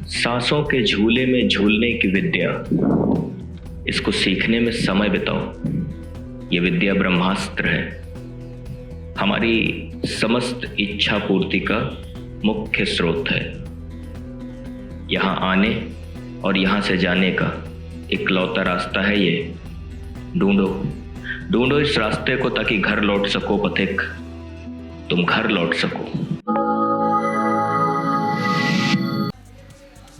सांसों के झूले में झूलने की विद्या, इसको सीखने में समय बिताओ। ये विद्या ब्रह्मास्त्र है, हमारी समस्त इच्छा पूर्ति का मुख्य स्रोत है। यहाँ आने और यहाँ से जाने का इकलौता रास्ता है ये। ढूंढो ढूंढो इस रास्ते को, ताकि घर लौट सको पथिक, तुम घर लौट सको।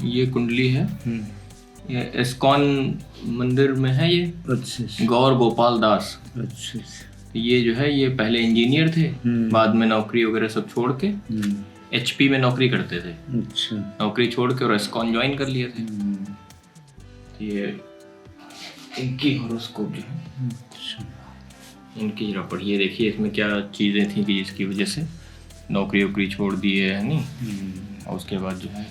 ये कुंडली है, ये इस्कॉन मंदिर में है ये। अच्छा। गौर गोपाल दास। अच्छा। ये जो है, ये पहले इंजीनियर थे, बाद में नौकरी वगैरह सब छोड़ के HP में नौकरी करते थे। अच्छा। नौकरी छोड़ के और इस्कॉन ज्वाइन कर लिए थे। ये इनकी हॉरोस्कोप जो है, इनकी जरा पढ़िए, देखिए इसमें क्या चीज़ें थी कि जिसकी वजह से नौकरी वोकरी छोड़ दी है नहीं, और उसके बाद जो है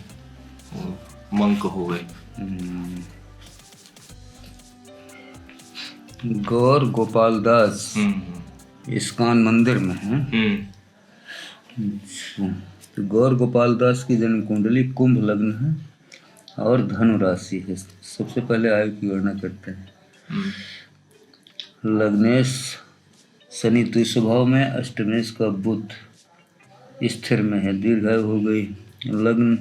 वो मंक हो गए। गौर गोपाल दास इस्कॉन मंदिर में है। अच्छा, तो गौर गोपाल दास की जन्म कुंडली कुंभ लग्न है और धनु राशि है। सबसे पहले आयु की गणना करते हैं। लग्नेश शनि द्विस्वभाव में, अष्टमेश का बुध स्थिर में है, दीर्घायु हो गई। लग्न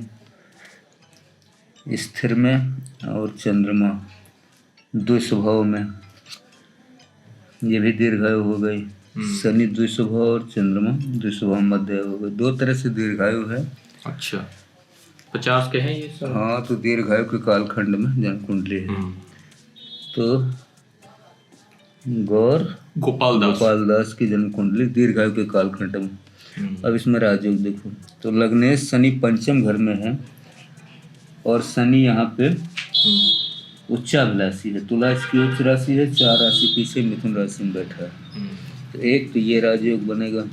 स्थिर में और चंद्रमा द्विस्वभाव में, ये भी दीर्घायु हो गई। शनि द्विस्वभाव और चंद्रमा द्विस्वभाव मध्य हो गए। दो तरह से दीर्घायु है। अच्छा, 50 के हैं ये सब। हाँ, तो दीर्घायु के कालखंड में जन्म कुंडली है। तो गौर गोपाल दास की जन्म कुंडली दीर्घायु के कालखंड में। अब इसमें राजयोग देखो, तो लग्नेश शनि पंचम घर में है और शनि यहाँ पे उच्चाभिलाषी है। तुला इसकी उच्च राशि है, 4 राशि पीछे मिथुन राशि में बैठा है। तो एक तो ये राजयोग बनेगा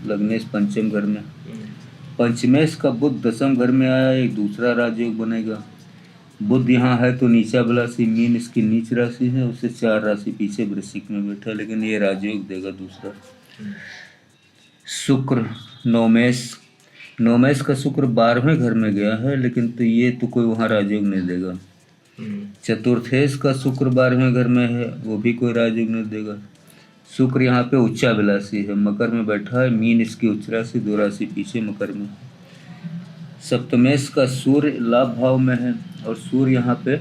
लग्नेश पंचम घर में। पंचमेश का बुध दसम घर में आया, एक दूसरा राजयोग बनेगा। बुध यहाँ है तो नीचाभिलाषी, मीन इसकी नीच राशि है, उससे 4 राशि पीछे वृश्चिक में बैठा, लेकिन ये राजयोग देगा दूसरा। शुक्र नौमेश का शुक्र 12वें घर में गया है, लेकिन तो ये तो कोई वहाँ राजयोग नहीं देगा। चतुर्थेश का शुक्र 12वें घर में है, वो भी कोई राजयोग नहीं देगा। शुक्र यहाँ पे उच्चाभिलाषी है, मकर में बैठा है, मीन इसकी उच्च राशि, 2 राशि पीछे मकर में। सप्तमेश का सूर्य लाभ भाव में है और सूर्य यहाँ पे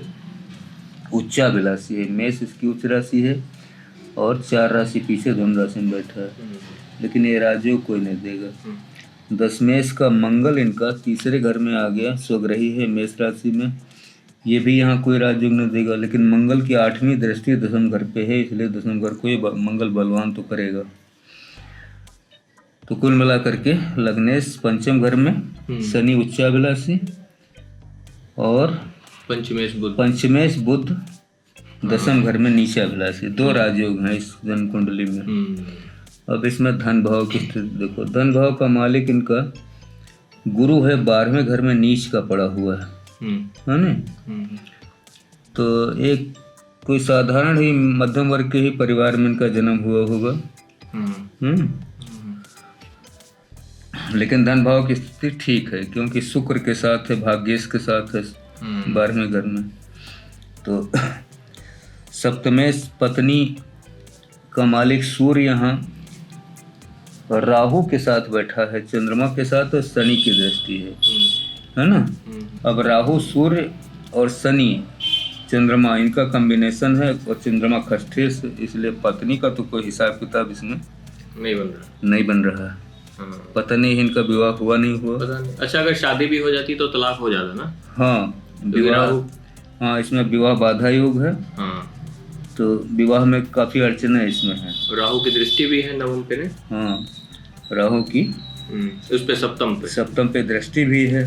उच्चाभिलाषी है, मेष इसकी उच्च राशि है और 4 राशि पीछे धनु राशि में बैठा है, लेकिन ये राजयोग कोई नहीं देगा। दशमेश का मंगल इनका तीसरे घर में आ गया, स्वग्रही है मेष राशि में, ये भी यहाँ कोई राजयोग नहीं देगा, लेकिन मंगल की 8वीं दृष्टि दसम घर पे है, इसलिए दसम घर को ये मंगल बलवान तो करेगा। तो कुल मिला करके लग्नेश पंचम घर में शनि उच्चाभिलाषी और पंचमेश बुध दसम घर में नीचाभिलाषी, 2 राजयोग हैं इस जन्म कुंडली में। अब इसमें धन भाव की स्थिति देखो, धन भाव का मालिक इनका गुरु है, 12वें घर में नीच का पड़ा हुआ है ना। तो एक कोई साधारण ही मध्यम वर्ग के ही परिवार में इनका जन्म हुआ होगा। लेकिन धन भाव की स्थिति ठीक है, क्योंकि शुक्र के साथ है, भाग्येश के साथ है 12वें घर में। तो सप्तमेश पत्नी का मालिक सूर्य यहाँ राहु के साथ बैठा है, चंद्रमा के साथ, और शनि की दृष्टि है ना। अब राहु सूर्य और शनि चंद्रमा इनका कॉम्बिनेशन है, और चंद्रमा खष्ठेश, इसलिए पत्नी का तो कोई हिसाब किताब इसमें नहीं बन रहा है। पता नहीं इनका विवाह हुआ नहीं हुआ, पता नहीं। अच्छा, अगर शादी भी हो जाती तो तलाक हो जाता ना। हाँ, विवाह, हाँ इसमें विवाह बाधा योग है। तो विवाह में काफी अड़चने इसमें है। राहु की दृष्टि भी है नवम पे ने। हाँ, राहु की उस पे सप्तम पे दृष्टि भी है।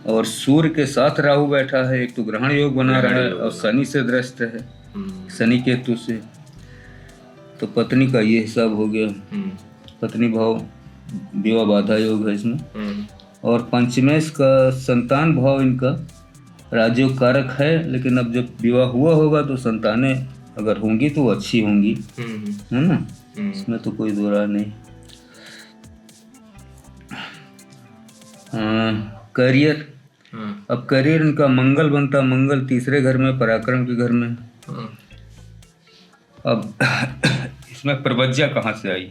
और सूर्य के साथ राहु बैठा है, एक तो ग्रहण योग बना रहा है और शनि से ग्रस्त है, शनि केतु से। तो पत्नी का ये हिसाब हो गया, पत्नी भाव विवाह बाधा योग है इसमें। और पंचमेश का संतान भाव इनका राजयोग कारक है, लेकिन अब जब विवाह हुआ होगा तो संतानें अगर होंगी तो अच्छी होंगी, है ना, इसमें तो कोई दो राय नहीं। करियर अब करियर इनका मंगल बनता, मंगल तीसरे घर में, पराक्रम के घर में। हाँ। अब इसमें प्रवज्या कहाँ से आई,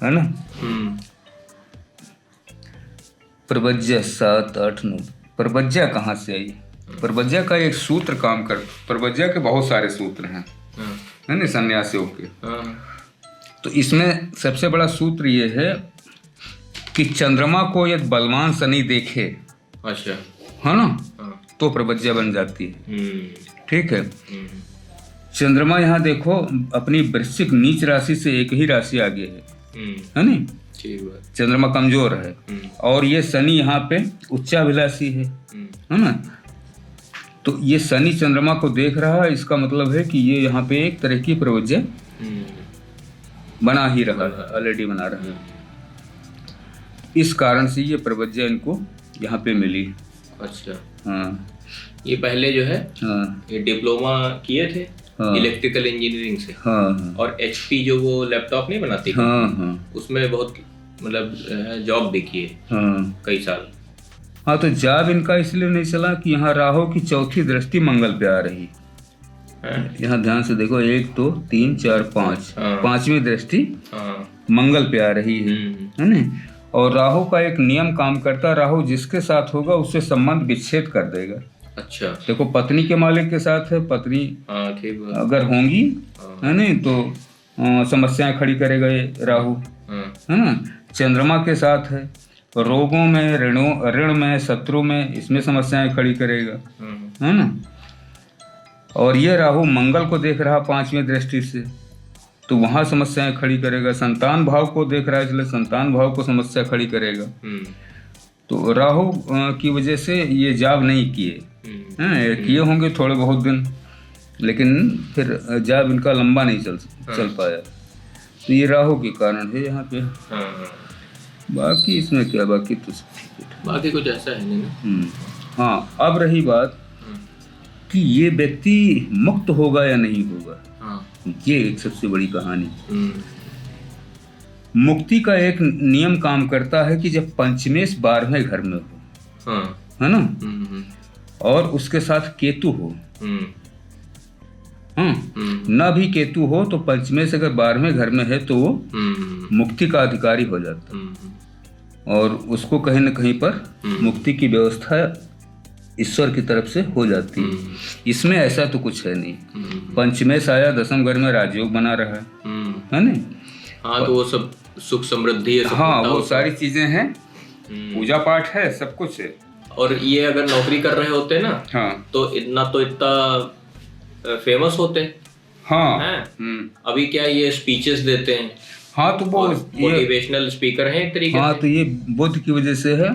है ना? प्रवज्या 7, 8, 9, प्रवज्या कहाँ से आई? प्रवज्या का एक सूत्र काम कर, प्रवज्या के बहुत सारे सूत्र हैं, है ना, सन्यासियों के। तो इसमें सबसे बड़ा सूत्र ये है कि चंद्रमा को यदि बलवान शनि देखे, अच्छा, है ना, तो प्रवज्या बन जाती है। ठीक है। चंद्रमा यहाँ देखो अपनी वृश्चिक नीच राशि से एक ही राशि आगे है ना? ठीक बात। चंद्रमा कमजोर है और ये शनि यहाँ पे उच्चाभिलाषी है ना? तो ये शनि चंद्रमा को देख रहा है, इसका मतलब है कि ये यहाँ पे एक तरह की प्रवज्या बना ही रहा है, ऑलरेडी बना रहा है। इस कारण से ये प्रवज्या इनको यहाँ पे मिली। अच्छा। हाँ, ये पहले जो है हाँ, ये डिप्लोमा किए थे इलेक्ट्रिकल इंजीनियरिंग से। हाँ, और HP जो वो लैपटॉप नहीं बनाती, हाँ, उसमें बहुत मतलब जॉब भी किए कई साल। हाँ, तो जॉब इनका इसलिए नहीं चला कि यहाँ राहु की चौथी दृष्टि मंगल पे आ रही। यहाँ ध्यान से देखो, 1, 2, 3, 4, 5, पांचवी दृष्टि मंगल पे आ रही है ना? और राहु का एक नियम काम करता, राहु जिसके साथ होगा उससे संबंध विच्छेद कर देगा। अच्छा। देखो पत्नी के मालिक के साथ है, पत्नी अगर होंगी है ना तो समस्याएं खड़ी करेगा ये राहु, है ना? चंद्रमा के साथ है, रोगों में, ऋण में, शत्रु में, इसमें समस्याएं खड़ी करेगा, है ना? और ये राहु मंगल को देख रहा 5वीं दृष्टि से, तो वहां समस्याएं खड़ी करेगा। संतान भाव को देख रहा है, इसलिए संतान भाव को समस्या खड़ी करेगा। तो राहु की वजह से ये जॉब नहीं किए, किए होंगे थोड़े बहुत दिन, लेकिन फिर जॉब इनका लंबा नहीं चल पाया। तो ये राहु के कारण है यहाँ पे। बाकी इसमें क्या, बाकी तो बाकी कुछ ऐसा है नहीं ना। हाँ, अब रही बात कि ये व्यक्ति मुक्त होगा या नहीं होगा, ये एक सबसे बड़ी कहानी। मुक्ति का एक नियम काम करता है कि जब पंचमेश 12वें घर में हो, है ना, और उसके साथ केतु हो, न भी केतु हो तो पंचमेश अगर 12वें घर में है तो वो मुक्ति का अधिकारी हो जाता है और उसको कहीं न कहीं पर मुक्ति की व्यवस्था ईश्वर की तरफ से हो जाती है। इसमें ऐसा तो कुछ है नहीं। पंचमेश आया, 10वें घर में राजयोग बना रहा है ना? हाँ, तो वो सब सुख समृद्धि, हाँ, वो सारी चीजें हैं, पूजा पाठ है, सब कुछ है। और ये अगर नौकरी कर रहे होते ना, हाँ, तो इतना फेमस होते। हाँ, अभी क्या ये स्पीचेस देते हैं। हाँ, तो वो मोटिवेशनल स्पीकर हैं एक तरीके से। तो ये बुद्ध की वजह से है।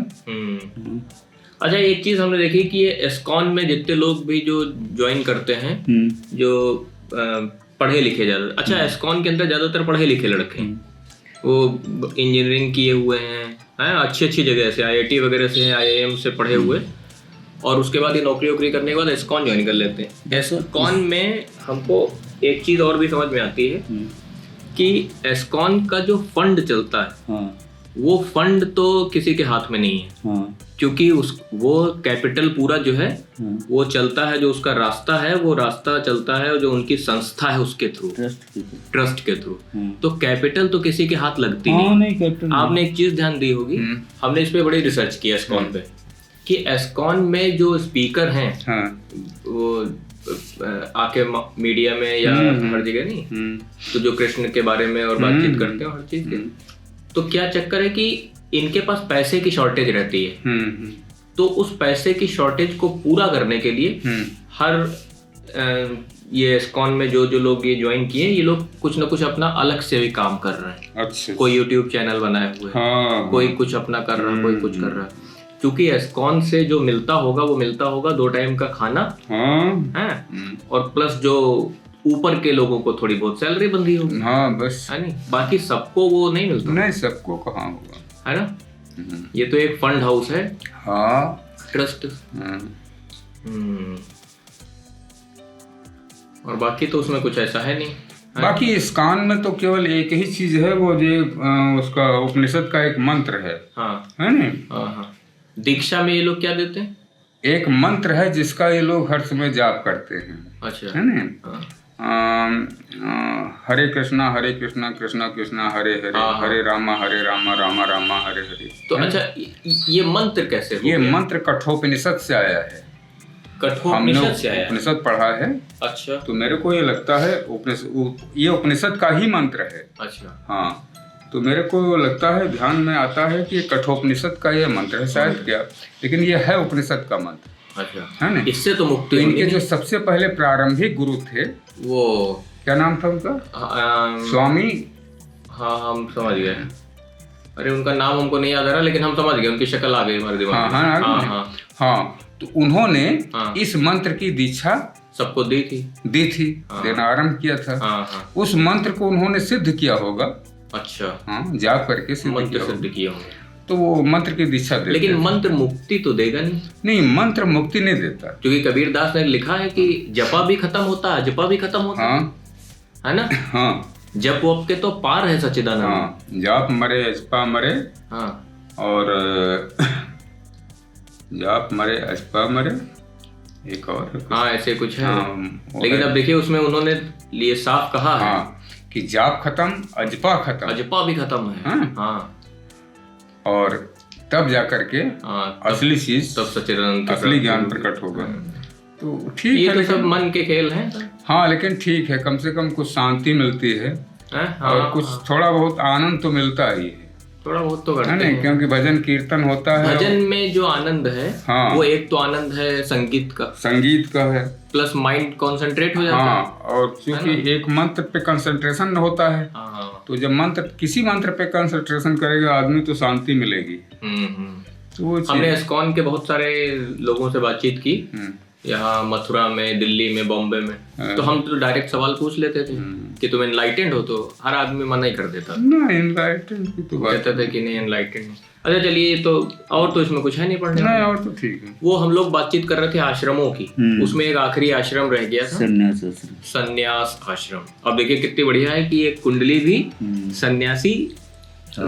अच्छा, एक चीज हमने देखी कि ये इस्कॉन में जितने लोग भी जो ज्वाइन करते हैं, जो पढ़े लिखे ज्यादा, अच्छा इस्कॉन के अंदर ज्यादातर पढ़े लिखे लड़के हैं, वो इंजीनियरिंग किए हुए हैं, अच्छी अच्छी जगह से, IIT वगैरह से, IIM से पढ़े हुए, और उसके बाद ये नौकरी वोकरी करने के बाद इस्कॉन ज्वाइन कर लेते हैं। इस्कॉन में हमको एक चीज और भी समझ में आती है कि इस्कॉन का जो फंड चलता है, वो फंड तो किसी के हाथ में नहीं है, क्योंकि वो कैपिटल पूरा जो है वो चलता है, जो उसका रास्ता है वो रास्ता चलता है जो उनकी संस्था है उसके थ्रू, ट्रस्ट के थ्रू। तो कैपिटल तो किसी के हाथ लगती नहीं। आपने एक चीज ध्यान दी होगी, हमने इस पे बड़ी रिसर्च किया इस्कॉन पे, कि इस्कॉन में जो स्पीकर हैं वो आके मीडिया में या हर जगह नहीं, तो जो कृष्ण के बारे में और बातचीत करते हैं हर चीज के, तो क्या चक्कर है कि इनके पास पैसे की शॉर्टेज रहती है। तो उस पैसे की शॉर्टेज को पूरा करने के लिए हर ये इस्कॉन में जो लोग ये ज्वाइन किए, ये लोग कुछ ना कुछ अपना अलग से भी काम कर रहे हैं। अच्छा। कोई यूट्यूब चैनल बनाए हुए, कोई कुछ अपना कर रहा है, कोई कुछ कर रहा है, क्योंकि इस्कॉन से जो मिलता होगा वो मिलता होगा 2 टाइम का खाना है, और प्लस जो ऊपर के लोगों को थोड़ी बहुत सैलरी बंधी होगी। हाँ, बस है नहीं, बाकी सबको वो नहीं मिलता। नहीं, सबको कहाँ होगा, है ना? ये तो एक फंड हाउस है। हाँ, ट्रस्ट। और बाकी तो उसमें कुछ ऐसा है नहीं। बाकी इस्कॉन में तो केवल एक ही चीज है, वो जो उसका उपनिषद का एक मंत्र है, है ना? दीक्षा में ये लोग क्या देते हैं? एक मंत्र है जिसका ये लोग हर समय जाप करते हैं, अच्छा। है ना? हरे कृष्णा कृष्णा कृष्णा हरे हरे, हरे रामा रामा रामा हरे हरे। तो अच्छा, ये मंत्र कैसे हो ये गया? मंत्र कठोपनिषद से आया है। कठोपनिषद से आया है? उपनिषद पढ़ा है। अच्छा। तो मेरे को ये लगता है ये उपनिषद का ही मंत्र है। अच्छा। हाँ, तो मेरे को लगता है, ध्यान में आता है कि कठोपनिषद का ये मंत्र है शायद, क्या, लेकिन ये है उपनिषद का मंत्र। अच्छा, है ना? इससे तो मुक्ति। तो इनके जो सबसे पहले प्रारंभिक गुरु थे, वो क्या नाम था उनका? स्वामी। हाँ, हम समझ गए। अरे उनका नाम हमको नहीं याद आ रहा, लेकिन हम समझ गए, उनकी शक्ल आ गई हमारे दिमाग में। हाँ, तो उन्होंने इस मंत्र की दीक्षा सबको दी थी, देना आरंभ किया था। उस मंत्र को उन्होंने सिद्ध किया होगा। अच्छा। हाँ, जाप करके सिद्ध किया होगा। तो वो मंत्र की दीक्षा देते। लेकिन मंत्र मुक्ति तो देगा नहीं, मंत्र मुक्ति नहीं देता, क्योंकि कबीर दास ने लिखा है कि जपा भी खत्म होता है, जपा भी खत्म होता है ना? हाँ, जप वप के तो पार है सच्चिदानंद। हाँ, जाप मरे अजपा मरे। हाँ, और जाप मरे अजपा मरे, एक और। हाँ, ऐसे कुछ है। लेकिन अब देखिए, उसमें उन्होंने लिए साफ कहा है कि जाप खत्म, अजपा खत्म, अजपा भी खत्म है। हाँ, और तब जाकर के असली चीज, तब सच्चिदानंद असली ज्ञान प्रकट होगा। तो ठीक है, ये तो सब मन के खेल हैं। हाँ, लेकिन ठीक है, कम से कम कुछ शांति मिलती है। और कुछ थोड़ा बहुत आनंद तो मिलता ही है, थोड़ा बहुत तो करते हैं, क्योंकि भजन कीर्तन होता है। भजन में जो आनंद है, वो एक तो आनंद है संगीत का है, प्लस माइंड कंसंट्रेट हो जाता है। और क्योंकि एक मंत्र पे कंसंट्रेशन होता है, तो जब किसी मंत्र पे कंसंट्रेशन करेगा आदमी, तो शांति मिलेगी। तो हमने इस्कॉन के बहुत सारे लोगों से बातचीत की, यहाँ मथुरा में, दिल्ली में, बॉम्बे में। तो हम तो डायरेक्ट सवाल पूछ लेते थे कि तुम एनलाइटेंड हो, तो हर आदमी मना ही कर देता ना, एनलाइटेंड की तो कहते थे कि नहीं एनलाइटेंड। अच्छा, चलिए, तो और तो इसमें कुछ है नहीं पढ़ने नहीं, और तो ठीक है। वो हम लोग बातचीत कर रहे थे आश्रमों की, उसमें एक आखिरी आश्रम रह गया था, संन्यास आश्रम। अब देखिए कितनी बढ़िया है कि एक कुंडली भी सन्यासी,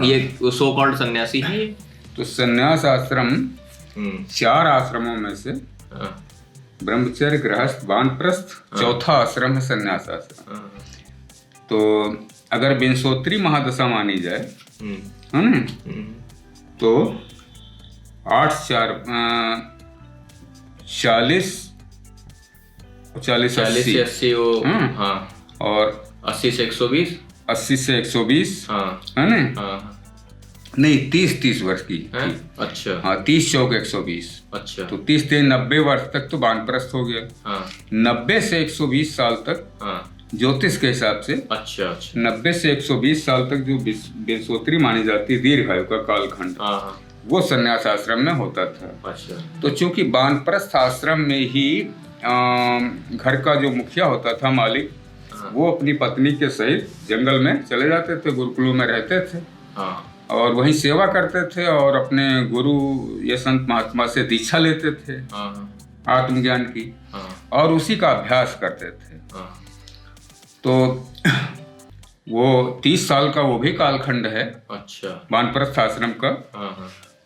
ये सो कॉल्ड सन्यासी है। तो संन्यास आश्रम 4 आश्रमों में से ब्रह्मचर्य, गृहस्थ, वानप्रस्थ, चौथा आश्रम है संन्यास आश्रम। तो अगर विंशोत्तरी महादशा मानी जाए, है ना, तो 8 4 40 80 और 80 से 120, 80 से 120, है ना? नहीं, 30 वर्ष की। अच्छा। हाँ, 30 चौक 120। अच्छा। तो 30 से 90 वर्ष तक तो वानप्रस्थ हो गया। 90 से 120 साल तक ज्योतिष के हिसाब से। अच्छा। 90 से 120 साल तक जो विंशोत्तरी मानी जाती है, दीर्घायु का कालखंड, वो संन्यास आश्रम में होता था। अच्छा। तो चूंकि वानप्रस्थ आश्रम में ही घर का जो मुखिया होता था, मालिक, वो अपनी पत्नी के सहित जंगल में चले जाते थे, गुरुकुलों में रहते थे और वहीं सेवा करते थे और अपने गुरु या संत महात्मा से दीक्षा लेते थे आत्मज्ञान की, और उसी का अभ्यास करते थे। तो वो 30 साल का वो भी कालखंड है। अच्छा। वानप्रस्थ आश्रम का।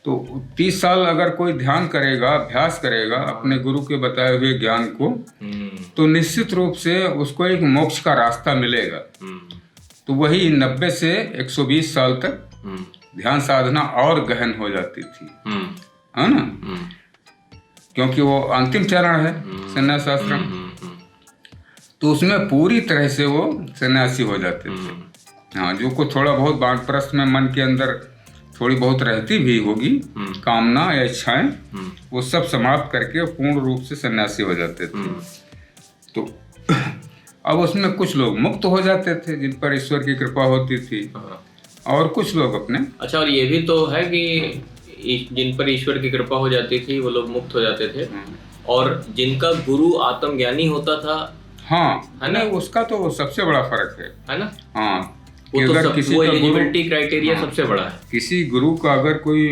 तो 30 साल अगर कोई ध्यान करेगा, अभ्यास करेगा अपने गुरु के बताए हुए ज्ञान को, तो निश्चित रूप से उसको एक मोक्ष का रास्ता मिलेगा। तो वही 90 से 120 साल तक ध्यान साधना और गहन हो जाती थी, है ना, क्योंकि वो अंतिम चरण है संन्यास आश्रम। तो उसमें पूरी तरह से वो सन्यासी हो जाते थे। हाँ, जो को थोड़ा बहुत वानप्रस्थ में मन के अंदर थोड़ी बहुत रहती भी होगी कामना या इच्छाएं, वो सब समाप्त करके पूर्ण रूप से सन्यासी हो जाते थे। तो अब उसमें कुछ लोग मुक्त हो जाते थे जिन पर ईश्वर की कृपा होती थी, और कुछ लोग अपने। अच्छा, और ये भी तो है कि जिन पर ईश्वर की कृपा हो जाती थी वो लोग मुक्त हो जाते थे, और जिनका गुरु आत्मज्ञानी होता था, हाँ, है ना, उसका तो सबसे बड़ा फर्क है ना। हाँ, वो तो अगर किसी एलिजिबिलिटी क्राइटेरिया सबसे बड़ा है। किसी गुरु का अगर कोई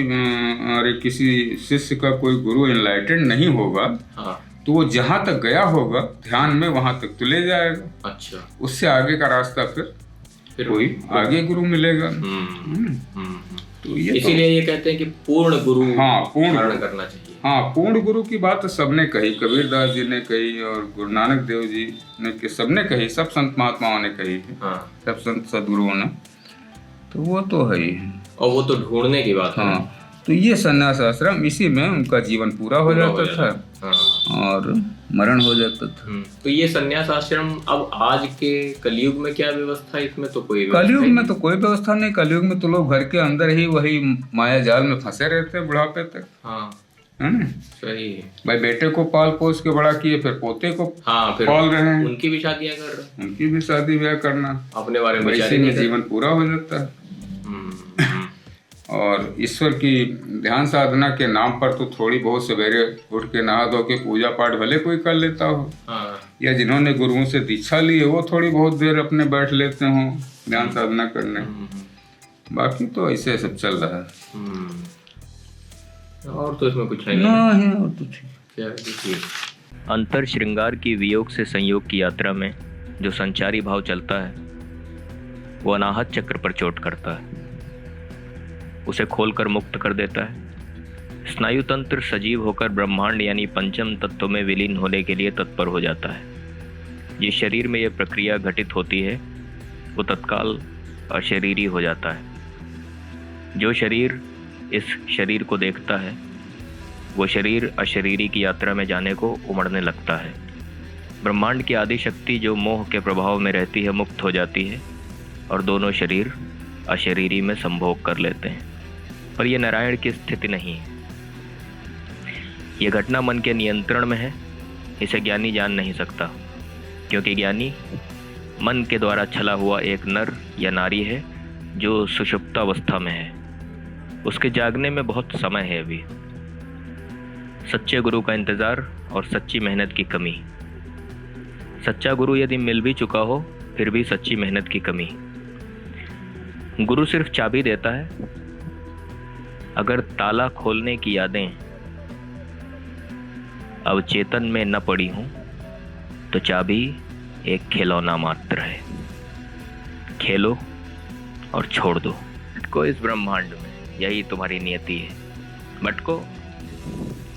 किसी शिष्य का कोई गुरु एनलाइटेंड नहीं होगा, तो वो जहाँ तक गया होगा ध्यान में, वहां तक तो ले जाएगा। अच्छा। उससे उससे आगे का रास्ता फिर कोई आगे गुरु मिलेगा। तो ये इसीलिए ये कहते हैं कि पूर्ण गुरु पूर्ण धारण करना चाहिए। पूर्ण गुरु की बात सबने कही, कबीरदास जी ने कही और गुरु नानक देव जी ने सबने कही, सब संत महात्माओं ने कही है, सब संत सदगुरुओं ने, तो वो तो है ही। और वो तो ढूंढने की बात है। तो ये संन्यास आश्रम, इसी में उनका जीवन पूरा हो जाता था और मरण हो जाता था। तो ये संन्यास आश्रम अब आज के कलयुग में क्या व्यवस्था है? इसमें तो कोई कलयुग में तो कोई व्यवस्था नहीं। कलयुग में तो लोग घर के अंदर ही वही माया जाल में फंसे रहते हैं बुढ़ापे तक। सही है भाई, बेटे को पाल पोस के बड़ा किए, फिर पोते को फिर पाल रहे हैं, उनकी भी शादियां कर रहे हैं, उनकी भी शादी ब्याह करना, अपने बारे में इसी में जीवन पूरा हो जाता है। और ईश्वर की ध्यान साधना के नाम पर तो थोड़ी बहुत सवेरे उठ के नहा धो के पूजा पाठ भले कोई कर लेता हो, या जिन्होंने गुरुओं से दीक्षा ली है वो थोड़ी बहुत देर अपने बैठ लेते हो ध्यान साधना करने, बाकी तो ऐसे सब चल रहा है। और तो इसमें कुछ है नहीं, और तो ठीक। अंतर श्रृंगार की वियोग से संयोग की यात्रा में जो संचारी भाव चलता है वो अनाहत चक्र पर चोट करता है, उसे खोलकर मुक्त कर देता है। स्नायु तंत्र सजीव होकर ब्रह्मांड यानी पंचम तत्व में विलीन होने के लिए तत्पर हो जाता है। जिस शरीर में यह प्रक्रिया घटित होती है वो तत्काल अशरीरी हो जाता है। जो शरीर इस शरीर को देखता है वो शरीर अशरीरी की यात्रा में जाने को उमड़ने लगता है। ब्रह्मांड की आदि शक्ति जो मोह के प्रभाव में रहती है मुक्त हो जाती है और दोनों शरीर अशरीरी में संभोग कर लेते हैं। पर यह नारायण की स्थिति नहीं है। यह घटना मन के नियंत्रण में है, इसे ज्ञानी जान नहीं सकता, क्योंकि ज्ञानी मन के द्वारा छला हुआ एक नर या नारी है जो सुषुप्तावस्था में है। उसके जागने में बहुत समय है अभी। सच्चे गुरु का इंतजार और सच्ची मेहनत की कमी। सच्चा गुरु यदि मिल भी चुका हो फिर भी सच्ची मेहनत की कमी। गुरु सिर्फ चाबी देता है, अगर ताला खोलने की यादें अब चेतन में न पड़ी हूं तो चाबी एक खिलौना मात्र है। खेलो और छोड़ दो। भटको इस ब्रह्मांड में, यही तुम्हारी नियति है। भटको